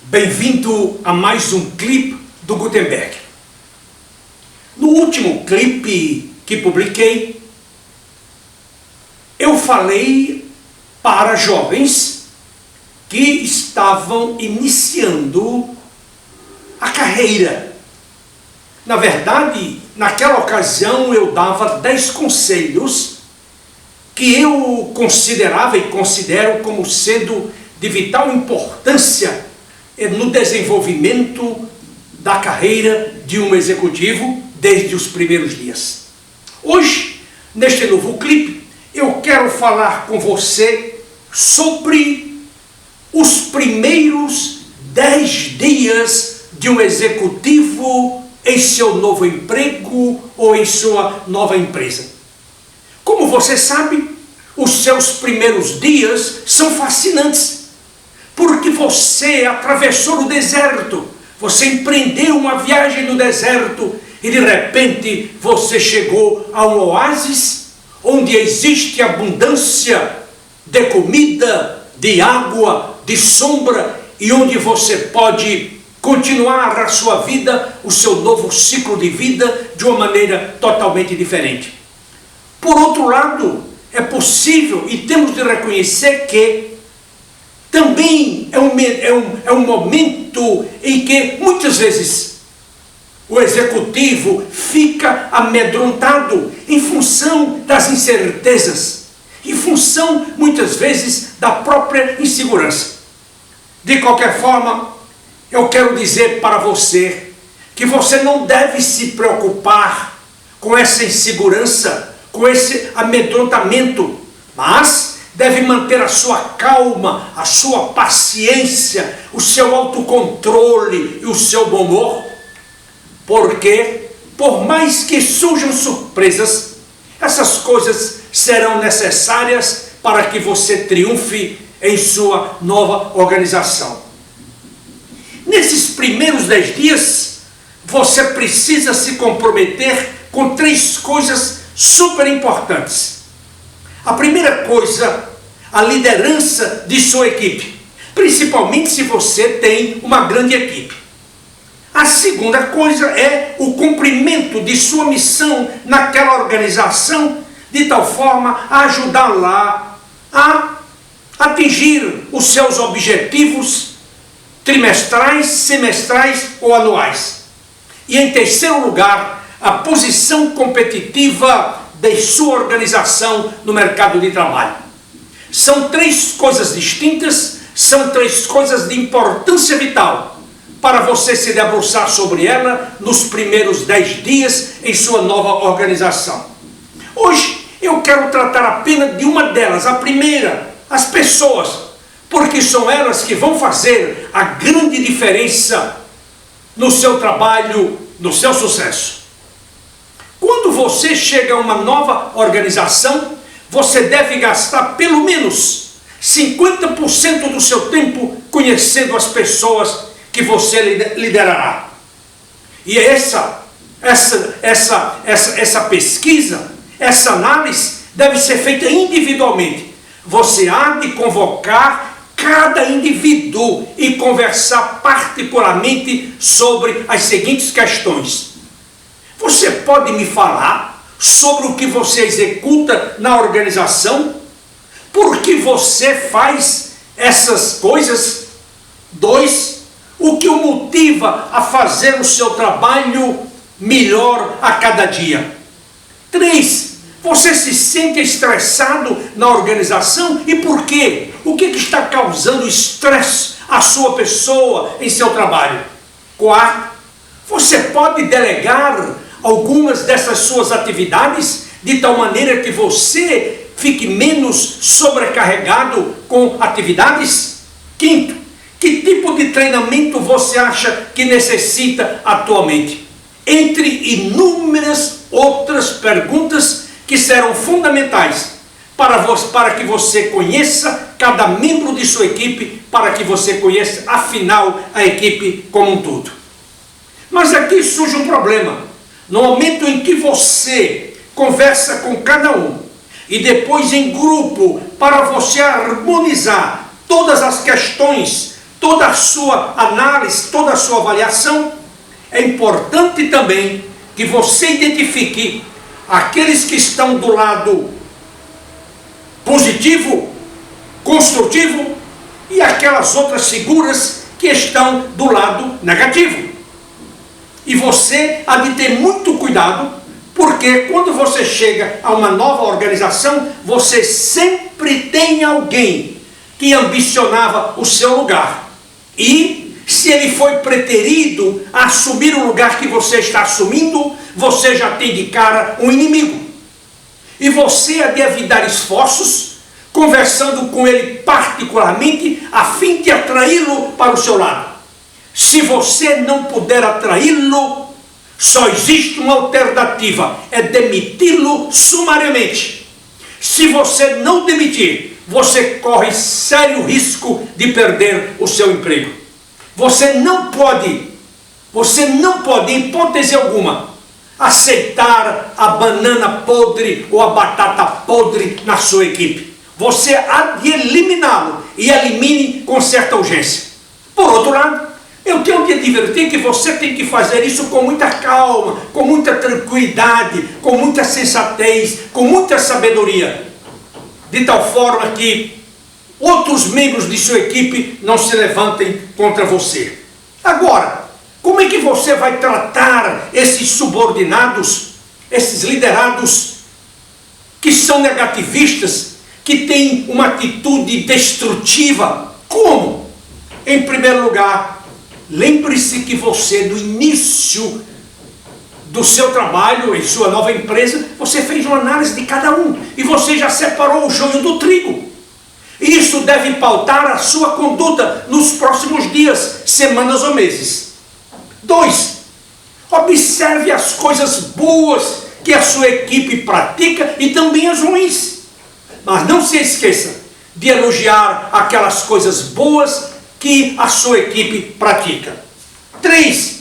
Bem-vindo a mais um clipe do Gutenberg. No último clipe que publiquei, eu falei para jovens que estavam iniciando a carreira. Na verdade, naquela ocasião eu dava 10 conselhos que eu considerava e considero como sendo de vital importância no desenvolvimento da carreira de um executivo desde os primeiros dias. Hoje, neste novo clipe, eu quero falar com você sobre os primeiros 10 dias de um executivo em seu novo emprego ou em sua nova empresa. Como você sabe, os seus primeiros dias são fascinantes, porque você atravessou o deserto, você empreendeu uma viagem no deserto e de repente você chegou a um oásis onde existe abundância de comida, de água, de sombra e onde você pode continuar a sua vida, o seu novo ciclo de vida de uma maneira totalmente diferente. Por outro lado, é possível e temos de reconhecer que também é um momento em que muitas vezes o executivo fica amedrontado em função das incertezas, em função muitas vezes da própria insegurança. De qualquer forma, eu quero dizer para você que você não deve se preocupar com essa insegurança, com esse amedrontamento, mas deve manter a sua calma, a sua paciência, o seu autocontrole e o seu bom humor, porque, por mais que surjam surpresas, essas coisas serão necessárias para que você triunfe em sua nova organização. Nesses primeiros 10 dias, você precisa se comprometer com 3 coisas super importantes. A primeira coisa, a liderança de sua equipe, principalmente se você tem uma grande equipe. A segunda coisa é o cumprimento de sua missão naquela organização, de tal forma a ajudá-la a atingir os seus objetivos trimestrais, semestrais ou anuais. E em terceiro lugar, a posição competitiva de sua organização no mercado de trabalho. São 3 coisas distintas, são 3 coisas de importância vital para você se debruçar sobre ela nos primeiros 10 dias em sua nova organização. Hoje eu quero tratar apenas de uma delas, a primeira, as pessoas, porque são elas que vão fazer a grande diferença no seu trabalho, no seu sucesso. Quando você chega a uma nova organização, você deve gastar pelo menos 50% do seu tempo conhecendo as pessoas que você liderará. E essa pesquisa, essa análise deve ser feita individualmente. Você há de convocar cada indivíduo e conversar particularmente sobre as seguintes questões. Você pode me falar sobre o que você executa na organização? Por que você faz essas coisas? 2. O que o motiva a fazer o seu trabalho melhor a cada dia? 3. Você se sente estressado na organização? E por quê? O que está causando estresse à sua pessoa em seu trabalho? 4. Você pode delegar algumas dessas suas atividades de tal maneira que você fique menos sobrecarregado com atividades? 5. Que tipo de treinamento você acha que necessita atualmente? Entre inúmeras outras perguntas que serão fundamentais para que você conheça cada membro de sua equipe, para que você conheça, afinal, a equipe como um todo. Mas aqui surge um problema. No momento em que você conversa com cada um e depois em grupo para você harmonizar todas as questões, toda a sua análise, toda a sua avaliação, é importante também que você identifique aqueles que estão do lado positivo, construtivo, e aquelas outras figuras que estão do lado negativo. E você há de ter muito cuidado, porque quando você chega a uma nova organização, você sempre tem alguém que ambicionava o seu lugar. E se ele foi preterido a assumir o lugar que você está assumindo, você já tem de cara um inimigo. E você há de evitar esforços, conversando com ele particularmente, a fim de atraí-lo para o seu lado. Se você não puder atraí-lo, só existe uma alternativa, é demiti-lo sumariamente. Se você não demitir, você corre sério risco de perder o seu emprego. Você não pode, em hipótese alguma, aceitar a banana podre ou a batata podre na sua equipe. Você há de eliminá-lo, e elimine com certa urgência. Por outro lado, eu tenho de advertir que você tem que fazer isso com muita calma, com muita tranquilidade, com muita sensatez, com muita sabedoria, de tal forma que outros membros de sua equipe não se levantem contra você. Agora, como é que você vai tratar esses subordinados, esses liderados que são negativistas, que têm uma atitude destrutiva? Como? Em primeiro lugar, lembre-se que você, no início do seu trabalho, em sua nova empresa, você fez uma análise de cada um e você já separou o joio do trigo. Isso deve pautar a sua conduta nos próximos dias, semanas ou meses. 2. Observe as coisas boas que a sua equipe pratica e também as ruins. Mas não se esqueça de elogiar aquelas coisas boas que a sua equipe pratica. 3.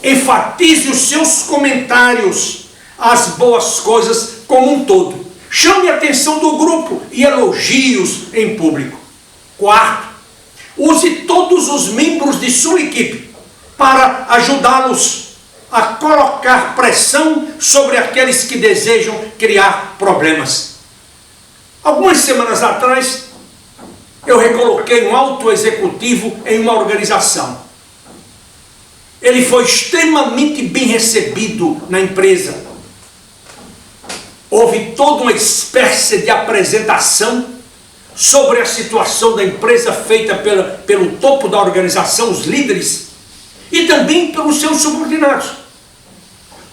Enfatize os seus comentários, as boas coisas como um todo. Chame a atenção do grupo e elogie-os em público. 4. Use todos os membros de sua equipe para ajudá-los a colocar pressão sobre aqueles que desejam criar problemas. Algumas semanas atrás, eu recoloquei um alto executivo em uma organização. Ele foi extremamente bem recebido na empresa. Houve toda uma espécie de apresentação sobre a situação da empresa feita pelo topo da organização, os líderes, e também pelos seus subordinados.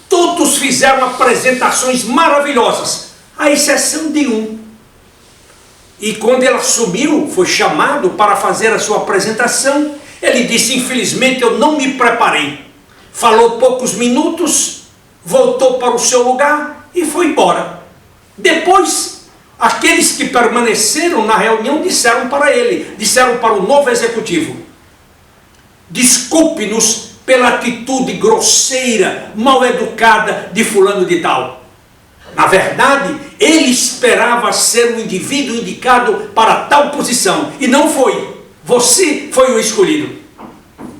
Todos fizeram apresentações maravilhosas, à exceção de um. E quando ele assumiu, foi chamado para fazer a sua apresentação, ele disse: infelizmente eu não me preparei. Falou poucos minutos, voltou para o seu lugar e foi embora. Depois, aqueles que permaneceram na reunião disseram para o novo executivo: desculpe-nos pela atitude grosseira, mal educada de fulano de tal. Na verdade, ele esperava ser o indivíduo indicado para tal posição, e não foi. Você foi o escolhido.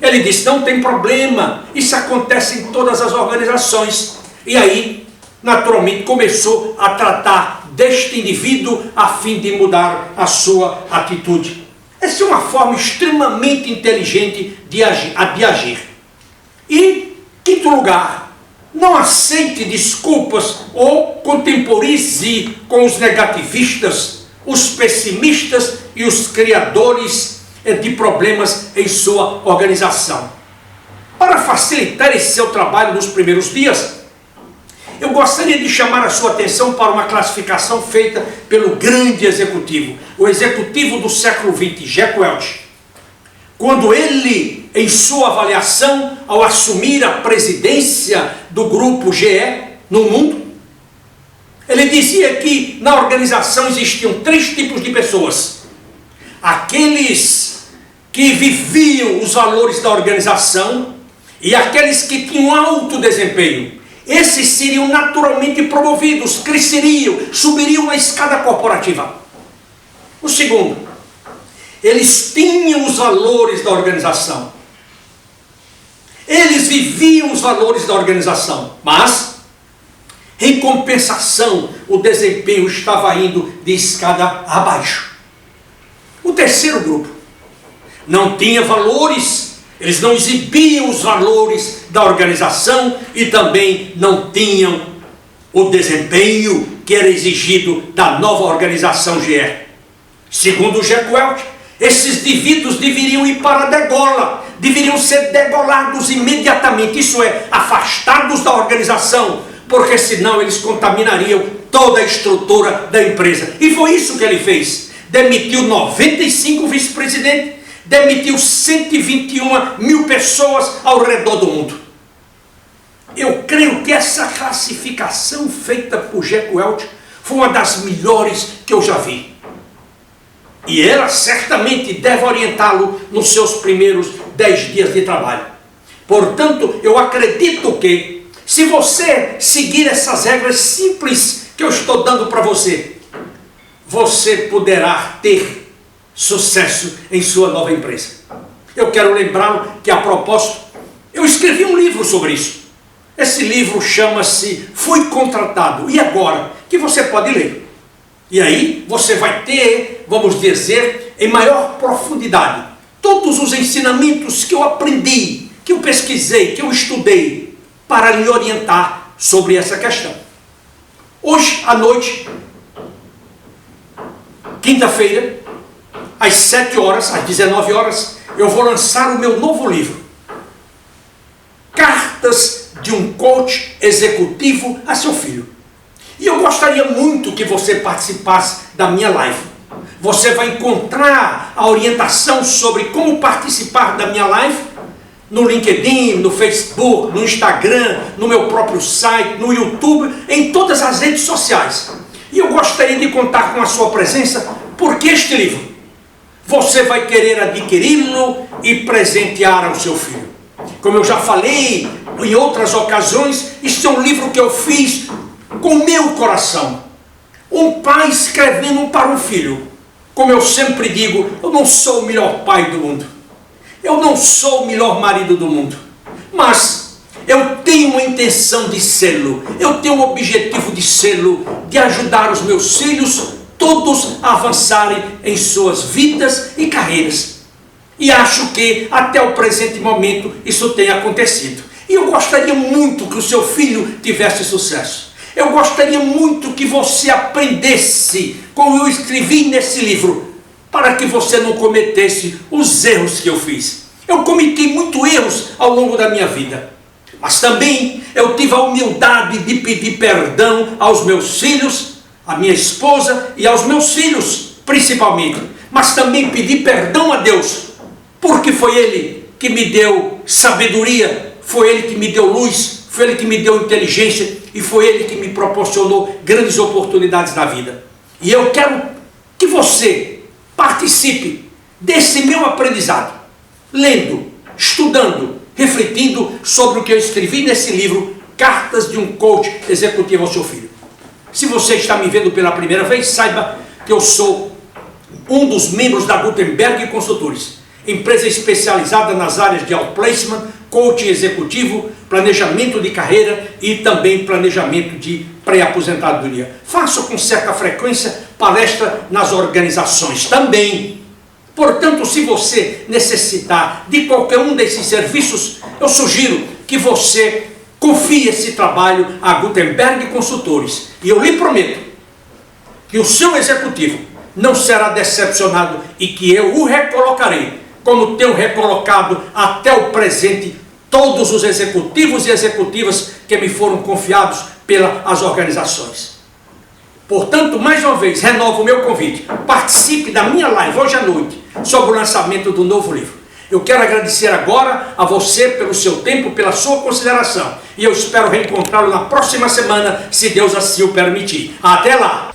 Ele disse: não tem problema, isso acontece em todas as organizações. E aí, naturalmente, começou a tratar deste indivíduo a fim de mudar a sua atitude. Essa é uma forma extremamente inteligente de agir. E, quinto lugar, não aceite desculpas ou contemporize com os negativistas, os pessimistas e os criadores de problemas em sua organização. Para facilitar esse seu trabalho nos primeiros dias, eu gostaria de chamar a sua atenção para uma classificação feita pelo grande executivo, o executivo do século XX, Jack Welch. Quando ele, em sua avaliação, ao assumir a presidência do grupo GE no mundo, ele dizia que na organização existiam 3 tipos de pessoas: aqueles que viviam os valores da organização e aqueles que tinham alto desempenho. Esses seriam naturalmente promovidos, cresceriam, subiriam na escada corporativa. O segundo, Eles tinham os valores da organização. Eles viviam os valores da organização, mas, em compensação, o desempenho estava indo de escada abaixo. O terceiro grupo não tinha valores, eles não exibiam os valores da organização e também não tinham o desempenho que era exigido da nova organização GE. Segundo Jack Welch, esses indivíduos deveriam ir para a degola, deveriam ser degolados imediatamente, isso é, afastados da organização, porque senão eles contaminariam toda a estrutura da empresa. E foi isso que ele fez. Demitiu 95 vice-presidentes, demitiu 121 mil pessoas ao redor do mundo. Eu creio que essa classificação feita por Jack Welch foi uma das melhores que eu já vi. E ela certamente deve orientá-lo nos seus primeiros 10 dias de trabalho. Portanto, eu acredito que, se você seguir essas regras simples que eu estou dando para você, você poderá ter sucesso em sua nova empresa. Eu quero lembrá-lo que, a propósito, eu escrevi um livro sobre isso. Esse livro chama-se Fui Contratado, e agora? Que você pode ler. E aí você vai ter, vamos dizer, em maior profundidade, todos os ensinamentos que eu aprendi, que eu pesquisei, que eu estudei, para lhe orientar sobre essa questão. Hoje à noite, quinta-feira, às 7 horas, às 19 horas, eu vou lançar o meu novo livro, Cartas de um Coach Executivo a Seu Filho. E eu gostaria muito que você participasse da minha live. Você vai encontrar a orientação sobre como participar da minha live no LinkedIn, no Facebook, no Instagram, no meu próprio site, no YouTube, em todas as redes sociais. E eu gostaria de contar com a sua presença, porque este livro você vai querer adquiri-lo e presentear ao seu filho. Como eu já falei em outras ocasiões, este é um livro que eu fiz com o meu coração. Um pai escrevendo para um filho. Como eu sempre digo, eu não sou o melhor pai do mundo. Eu não sou o melhor marido do mundo. Mas eu tenho uma intenção de sê-lo. Eu tenho um objetivo de sê-lo, de ajudar os meus filhos todos a avançarem em suas vidas e carreiras. E acho que até o presente momento isso tem acontecido. E eu gostaria muito que o seu filho tivesse sucesso. Eu gostaria muito que você aprendesse como eu escrevi nesse livro, para que você não cometesse os erros que eu fiz. Eu cometi muitos erros ao longo da minha vida, mas também eu tive a humildade de pedir perdão aos meus filhos, à minha esposa e aos meus filhos, principalmente. Mas também pedi perdão a Deus, porque foi Ele que me deu sabedoria, foi Ele que me deu luz, foi Ele que me deu inteligência e foi Ele que me proporcionou grandes oportunidades na vida. E eu quero que você participe desse meu aprendizado, lendo, estudando, refletindo sobre o que eu escrevi nesse livro, Cartas de um Coach Executivo ao Seu Filho. Se você está me vendo pela primeira vez, saiba que eu sou um dos membros da Gutenberg Consultores, empresa especializada nas áreas de outplacement, coaching executivo, planejamento de carreira e também planejamento de pré-aposentadoria. Faço com certa frequência palestra nas organizações também. Portanto, se você necessitar de qualquer um desses serviços, eu sugiro que você confie esse trabalho à Gutenberg Consultores. E eu lhe prometo que o seu executivo não será decepcionado e que eu o recolocarei, como tenho recolocado até o presente todos os executivos e executivas que me foram confiados pelas organizações. Portanto, mais uma vez, renovo o meu convite. Participe da minha live hoje à noite sobre o lançamento do novo livro. Eu quero agradecer agora a você pelo seu tempo, pela sua consideração. E eu espero reencontrá-lo na próxima semana, se Deus assim o permitir. Até lá!